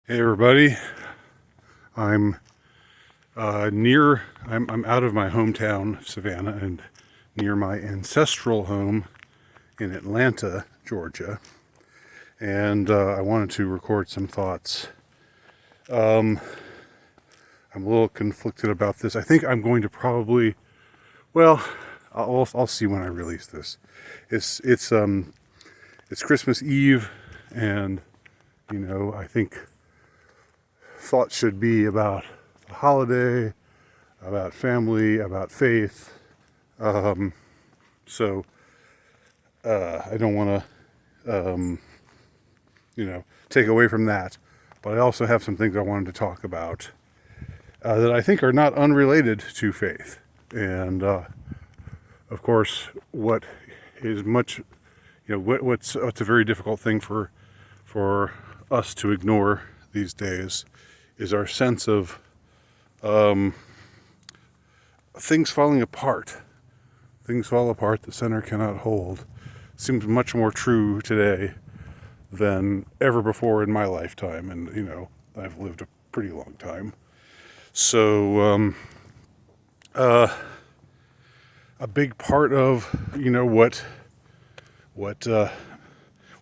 Hey everybody, I'm I'm out of my hometown, Savannah, and near my ancestral home in Atlanta, Georgia. And I wanted to record some thoughts. I'm a little conflicted about this. I think I'm going to probably, well, I'll see when I release this. It's Christmas Eve, and I think thoughts should be about the holiday, about family, about faith. So I don't want to, take away from that. But I also have some things I wanted to talk about that I think are not unrelated to faith. And of course, what is much, what's a very difficult thing for us to ignore these days is our sense of things falling apart. Things fall apart, the center cannot hold. Seems much more true today than ever before in my lifetime. And, I've lived a pretty long time. So, a big part of,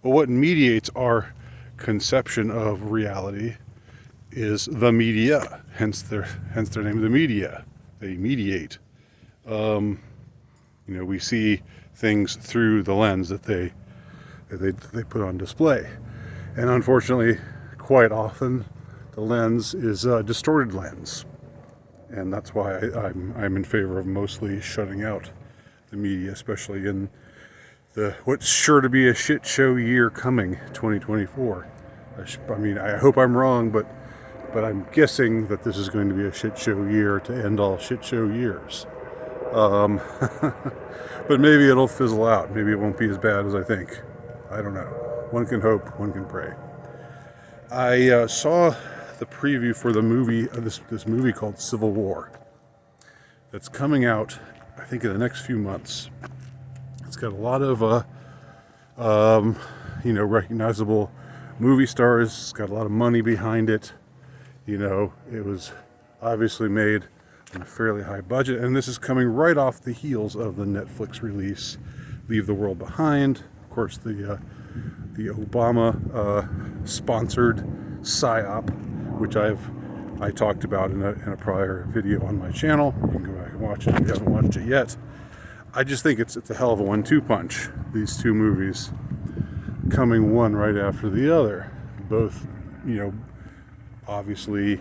what mediates our conception of reality is the media, hence their name, the media. They mediate. We see things through the lens that they put on display, and unfortunately, quite often, the lens is a distorted lens, and that's why I'm in favor of mostly shutting out the media, especially in what's sure to be a shit show year coming, 2024. I hope I'm wrong, but I'm guessing that this is going to be a shit show year to end all shit show years. But maybe it'll fizzle out. Maybe it won't be as bad as I think. I don't know. One can hope, one can pray. I saw the preview for the movie, this movie called Civil War, that's coming out, I think, in the next few months. It's got a lot of, recognizable movie stars. It's got a lot of money behind it. It was obviously made on a fairly high budget, and this is coming right off the heels of the Netflix release, Leave the World Behind. Of course, the Obama sponsored PSYOP, which I talked about in a prior video on my channel. You can go back and watch it if you haven't watched it yet. I just think it's a hell of a 1-2 punch. These two movies coming one right after the other, both obviously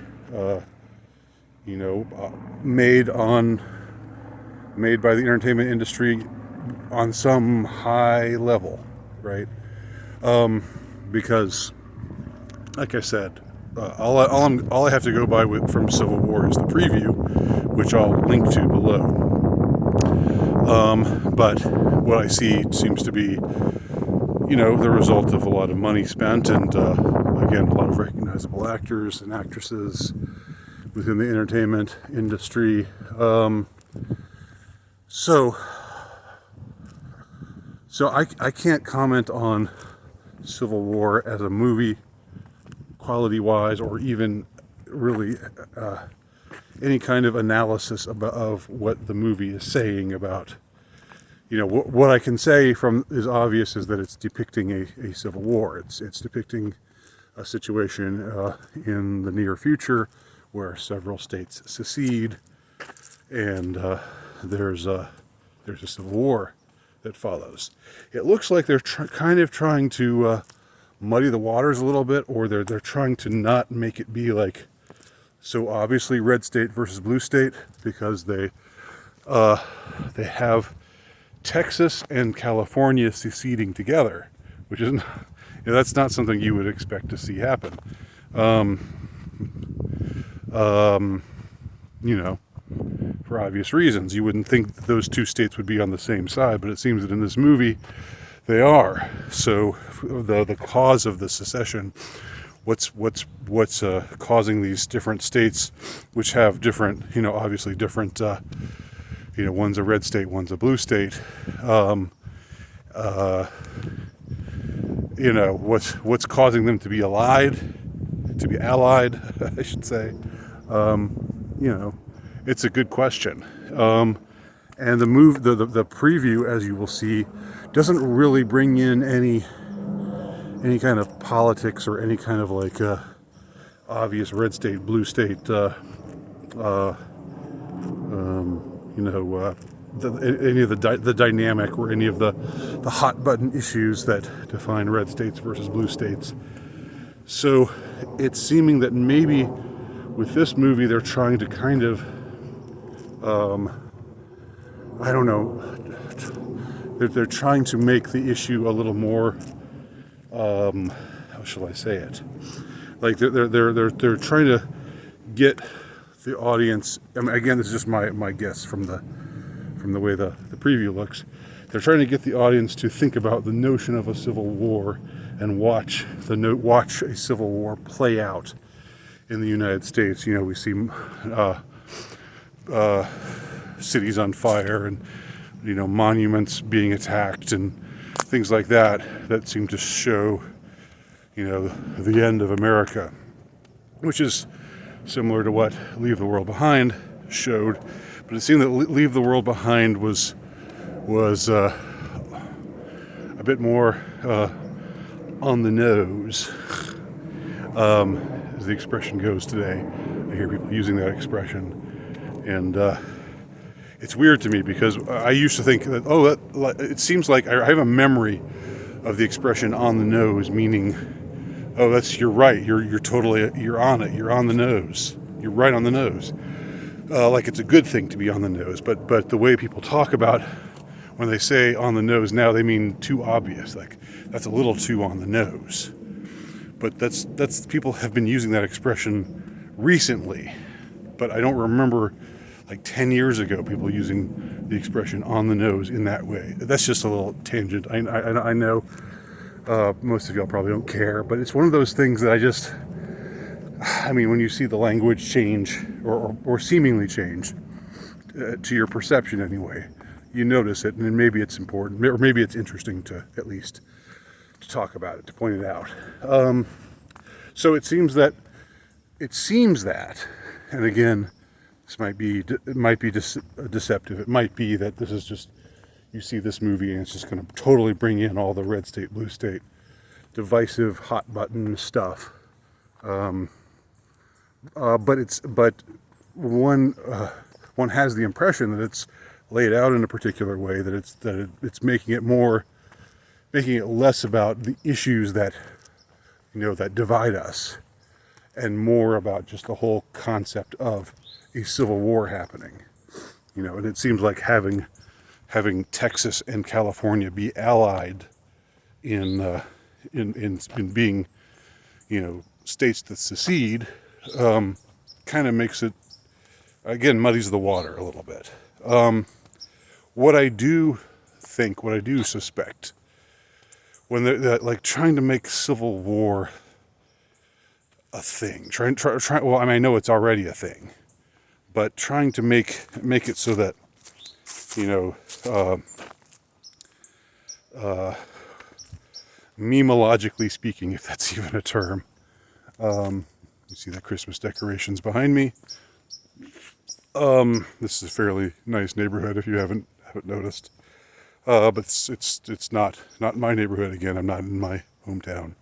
made by the entertainment industry on some high level, right? Because, like I said, all I have to go by from Civil War is the preview, which I'll link to below. But what I see seems to be, the result of a lot of money spent, and again, a lot of recognizable actors and actresses within the entertainment industry. So I can't comment on Civil War as a movie, quality-wise, or even really any kind of analysis of what the movie is saying about. What I can say is obvious is that it's depicting a civil war. It's depicting a situation in the near future where several states secede, and there's a civil war that follows. It looks like they're kind of trying to muddy the waters a little bit, or they're trying to not make it be like so obviously red state versus blue state, because they have Texas and California seceding together, which is that's not something you would expect to see happen. For obvious reasons, you wouldn't think that those two states would be on the same side, but it seems that in this movie they are. So the cause of the secession, what's causing these different states, which have different, obviously different, one's a red state, one's a blue state. What's causing them to be allied to be allied, I should say. You know, it's a good question. And the preview, as you will see, doesn't really bring in any kind of politics or any kind of like obvious red state, blue state, any of the dynamic or any of the hot button issues that define red states versus blue states. So it's seeming that maybe with this movie they're trying to kind of, I don't know, they're trying to make the issue a little more, how shall I say it? Like they're trying to get the audience. I mean, again, this is just my guess from the way the preview looks. They're trying to get the audience to think about the notion of a civil war and watch a civil war play out in the United States. You know, we see cities on fire and, you know, monuments being attacked and things like that seem to show, you know, the end of America, which is similar to what Leave the World Behind showed. But it seemed that Leave the World Behind was a bit more on the nose, as the expression goes today. I hear people using that expression, and it's weird to me because I used to think that it seems like I have a memory of the expression "on the nose," meaning, you're right, you're on it, you're on the nose, you're right on the nose. Like it's a good thing to be on the nose, but the way people talk about when they say on the nose now, they mean too obvious, like that's a little too on the nose. But that's people have been using that expression recently, but I don't remember like 10 years ago people using the expression on the nose in that way. That's just a little tangent. I know most of y'all probably don't care, but it's one of those things that I mean, when you see the language change or seemingly change to your perception anyway, you notice it, and maybe it's important, or maybe it's interesting to at least to talk about it, to point it out. So it seems that, and again, this might be deceptive. It might be that this is just, you see this movie and it's just going to totally bring in all the red state, blue state, divisive, hot button stuff. But one has the impression that it's laid out in a particular way, that it's making it less about the issues that, you know, that divide us, and more about just the whole concept of a civil war happening. You know, and it seems like having Texas and California be allied in being, you know, states that secede, kind of makes it, again, muddies the water a little bit. What I do suspect, when they're like trying to make civil war a thing, well, I mean, I know it's already a thing, but trying to make it so that, you know, memologically speaking, if that's even a term. You see the Christmas decorations behind me. This is a fairly nice neighborhood if you haven't noticed. But it's not my neighborhood. Again, I'm not in my hometown,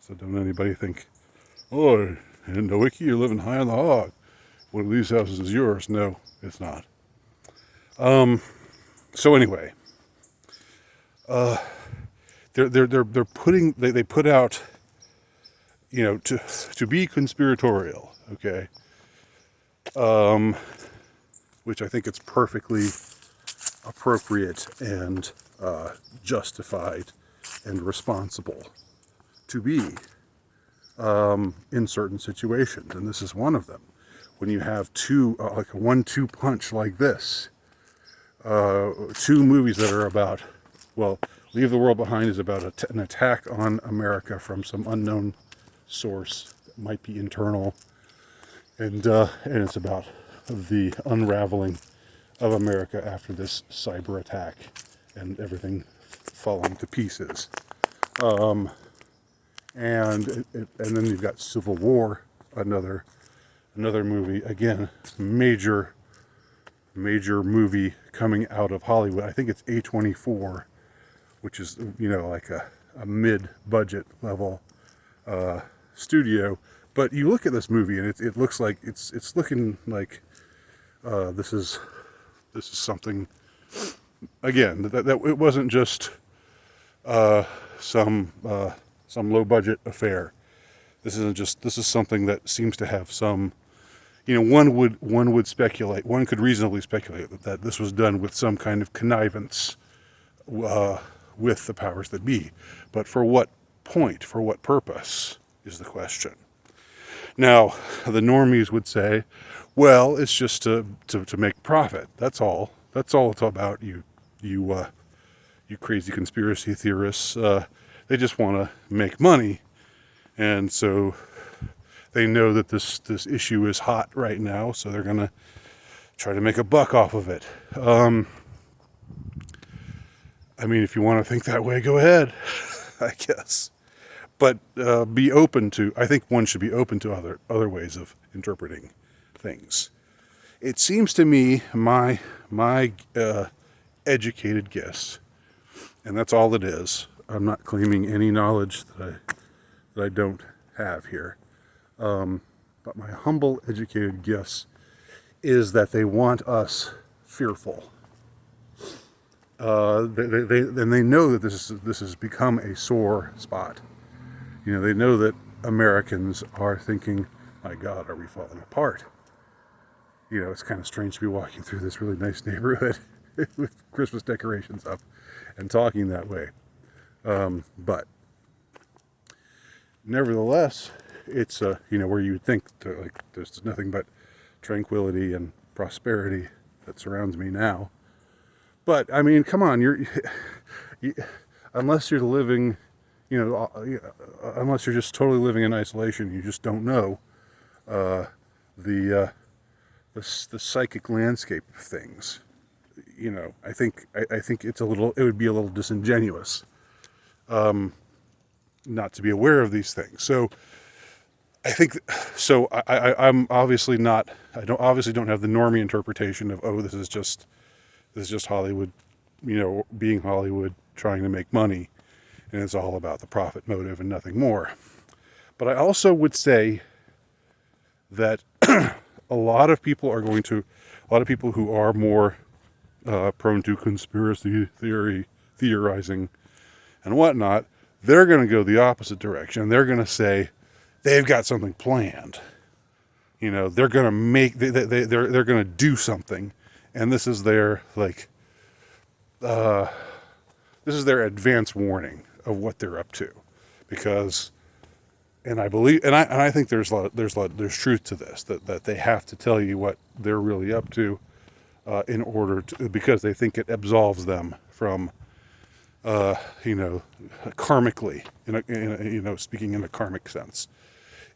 so don't anybody think, oh, in Nowicki you're living high on the hog. One of these houses is yours. No, it's not. So anyway, they're putting, they put out, you know, to be conspiratorial, okay, which I think it's perfectly appropriate and justified and responsible to be in certain situations, and this is one of them. When you have like a 1-2 punch like this, two movies that are about, well, Leave the World Behind is about an attack on America from some unknown source that might be internal, and it's about the unraveling of America after this cyber attack and everything falling to pieces. and then you've got Civil War, another movie, again, major movie coming out of Hollywood. I think it's A24, which is, like a mid-budget level studio. But you look at this movie and it looks like it's looking like this is something, again, that it wasn't just some low budget affair. This is something that seems to have some, one would speculate, one could reasonably speculate that this was done with some kind of connivance with the powers that be. But for what point, for what purpose, is the question. Now, the normies would say, well, it's just to make profit. That's all. That's all it's about. You crazy conspiracy theorists. They just want to make money, and so they know that this issue is hot right now, so they're gonna try to make a buck off of it. I mean, if you want to think that way, go ahead, I guess. But be open to. I think one should be open to other ways of interpreting things. It seems to me, my educated guess, and that's all it is. I'm not claiming any knowledge that I don't have here. But my humble educated guess is that they want us fearful. They know that this has become a sore spot. They know that Americans are thinking, my God, are we falling apart? It's kind of strange to be walking through this really nice neighborhood with Christmas decorations up and talking that way. But nevertheless, it's where you would think there's nothing but tranquility and prosperity that surrounds me now. But I mean, come on, unless you're living, unless you're just totally living in isolation, you just don't know the psychic landscape of things. I think it would be a little disingenuous not to be aware of these things. So I think so. I'm obviously not. Obviously don't have the normie interpretation of, oh, this is just Hollywood, being Hollywood, trying to make money, and it's all about the profit motive and nothing more. But I also would say that a lot of people who are more prone to conspiracy theorizing and whatnot, they're going to go the opposite direction. They're going to say they've got something planned. They're going to they're going to do something, and this is their advance warning of what they're up to, because. And I believe, and I think there's truth to this, that they have to tell you what they're really up to, in order to, because they think it absolves them from, karmically, speaking in a karmic sense.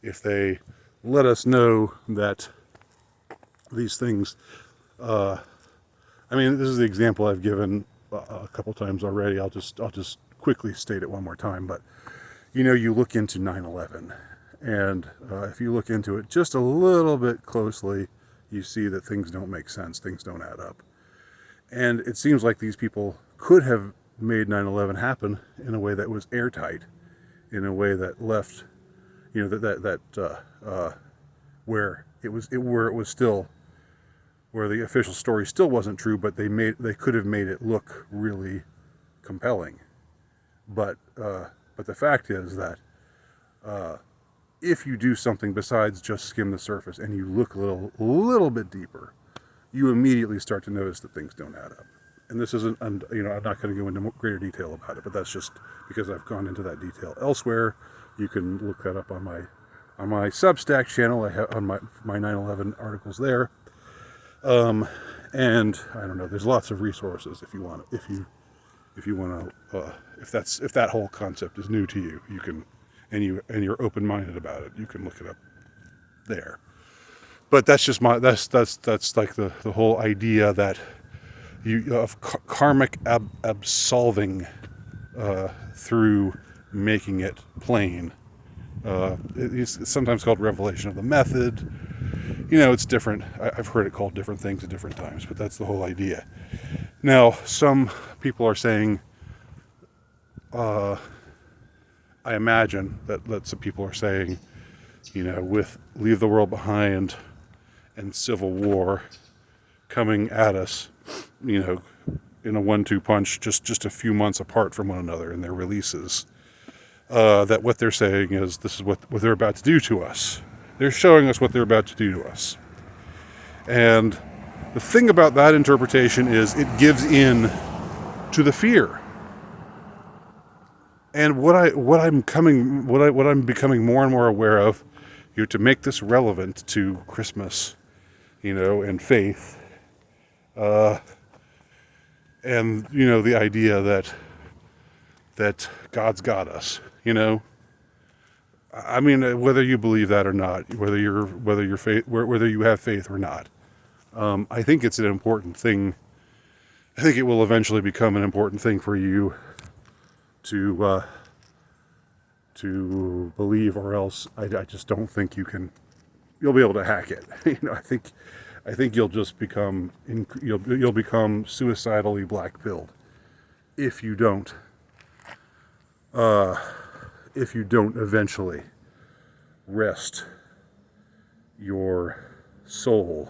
If they let us know that these things, this is the example I've given a couple times already. I'll just quickly state it one more time, but. You look into 9/11, and if you look into it just a little bit closely, you see that things don't make sense, things don't add up. And it seems like these people could have made 9/11 happen in a way that was airtight, in a way that left, where the official story still wasn't true, but they could have made it look really compelling. But the fact is that if you do something besides just skim the surface and you look a little bit deeper, you immediately start to notice that things don't add up. And this isn't, I'm not going to go into greater detail about it, but that's just because I've gone into that detail elsewhere. You can look that up on my Substack channel. I have on my 9/11 articles there. And I don't know. There's lots of resources if you want to. If that whole concept is new to you, you can, and you're open-minded about it, you can look it up there. But that's just that's like the whole idea that of karmic absolving through making it plain It's sometimes called revelation of the method. You know, it's different. I've heard it called different things at different times, but that's the whole idea. Now, some people are saying, I imagine that some people are saying, you know, with Leave the World Behind and Civil War coming at us, you know, in a 1-2 punch, just a few months apart from one another in their releases, that what they're saying is this is what they're about to do to us. They're showing us what they're about to do to us. And the thing about that interpretation is it gives in to the fear. And what I'm becoming more and more aware of, you know, to make this relevant to Christmas, you know, and faith, and you know, the idea that God's got us, you know. I mean, whether you believe that or not, whether you have faith or not, I think it's an important thing. I think it will eventually become an important thing for you to believe, or else I just don't think you'll be able to hack it. You know, I think you'll just become you'll become suicidally black-pilled if you don't eventually rest your soul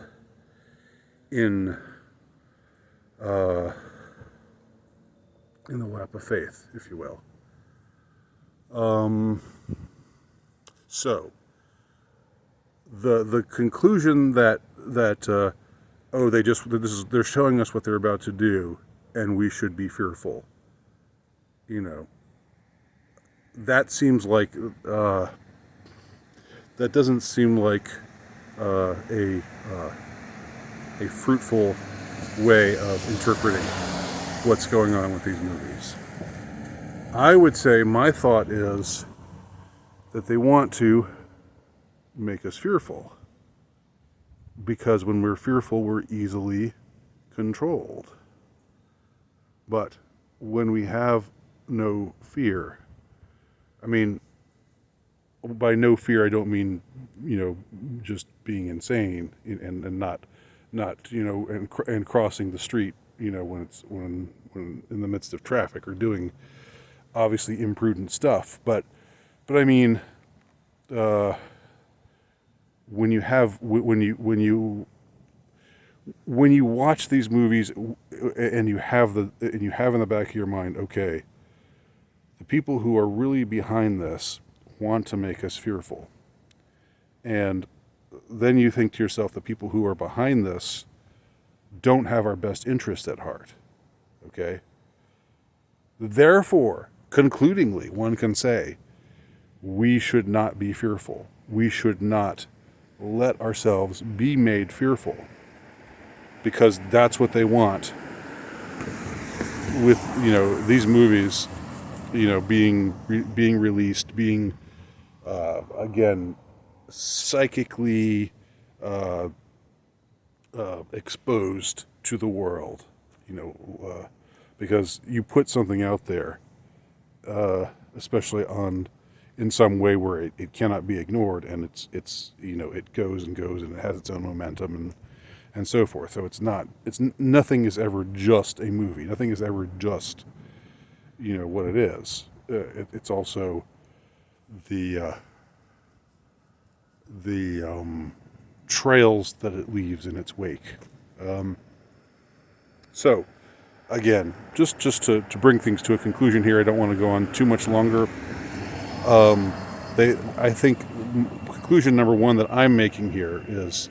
in the lap of faith, if you will. So the conclusion that they're showing us what they're about to do, and we should be fearful. You know, that seems like that doesn't seem like a fruitful way of interpreting what's going on with these movies. I would say my thought is that they want to make us fearful, because when we're fearful, we're easily controlled. But when we have no fear, I mean, by no fear, I don't mean, you know, just being insane and not you know, and crossing the street, you know, when in the midst of traffic, or doing obviously imprudent stuff. But I mean, when you watch these movies and you have in the back of your mind, okay, the people who are really behind this want to make us fearful. And then you think to yourself, the people who are behind this don't have our best interest at heart. Okay? Therefore, concludingly, one can say, we should not be fearful. We should not let ourselves be made fearful, because that's what they want with, you know, these movies, you know, being released, being again psychically exposed to the world, you know, because you put something out there, especially in some way where it cannot be ignored, and it's you know, it goes and goes, and it has its own momentum and so forth. So nothing is ever just a movie. Nothing is ever just, you know, what it is. It's also the trails that it leaves in its wake. So again, just to bring things to a conclusion here, I don't want to go on too much longer. I think conclusion number one that I'm making here is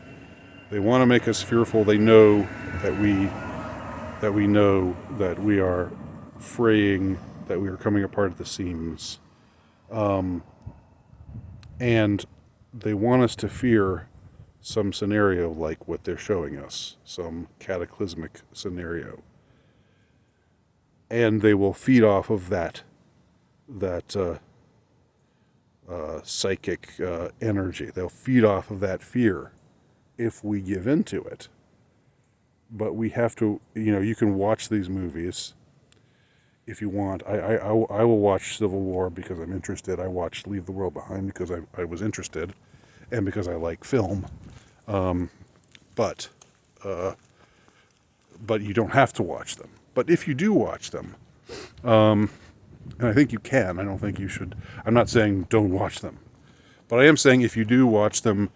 they want to make us fearful. They know that we know that we are fraying, that we are coming apart at the seams, and they want us to fear some scenario like what they're showing us, some cataclysmic scenario, and they will feed off of that psychic energy. They'll feed off of that fear if we give into it. But we have to, you know, you can watch these movies if you want. I will watch Civil War because I'm interested. I watched Leave the World Behind because I was interested, and because I like film. But you don't have to watch them. But if you do watch them, and I think you can, I don't think you should. I'm not saying don't watch them, but I am saying if you do watch them,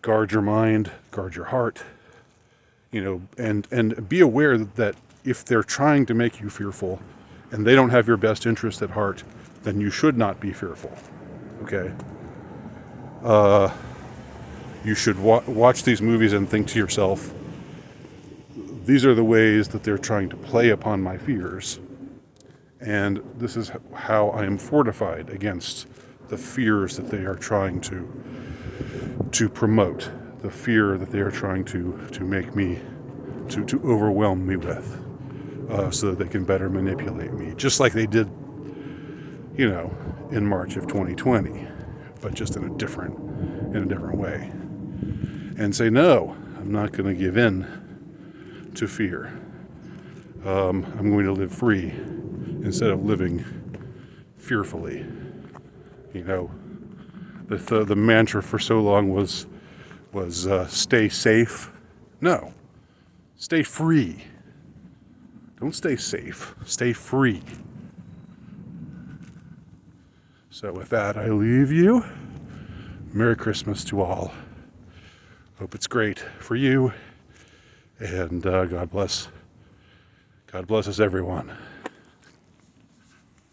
guard your mind, guard your heart, and be aware that if they're trying to make you fearful and they don't have your best interest at heart, then you should not be fearful. Okay? You should watch these movies and think to yourself, these are the ways that they're trying to play upon my fears. And this is how I am fortified against the fears that they are trying to promote, the fear that they are trying to make me, to overwhelm me with, so that they can better manipulate me, just like they did, in March of 2020, but just in a different way. And say, no, I'm not going to give in to fear. I'm going to live free instead of living fearfully. The mantra for so long was stay safe. No, stay free. Don't stay safe. Stay free. So with that, I leave you. Merry Christmas to all. Hope it's great for you. And God bless us everyone.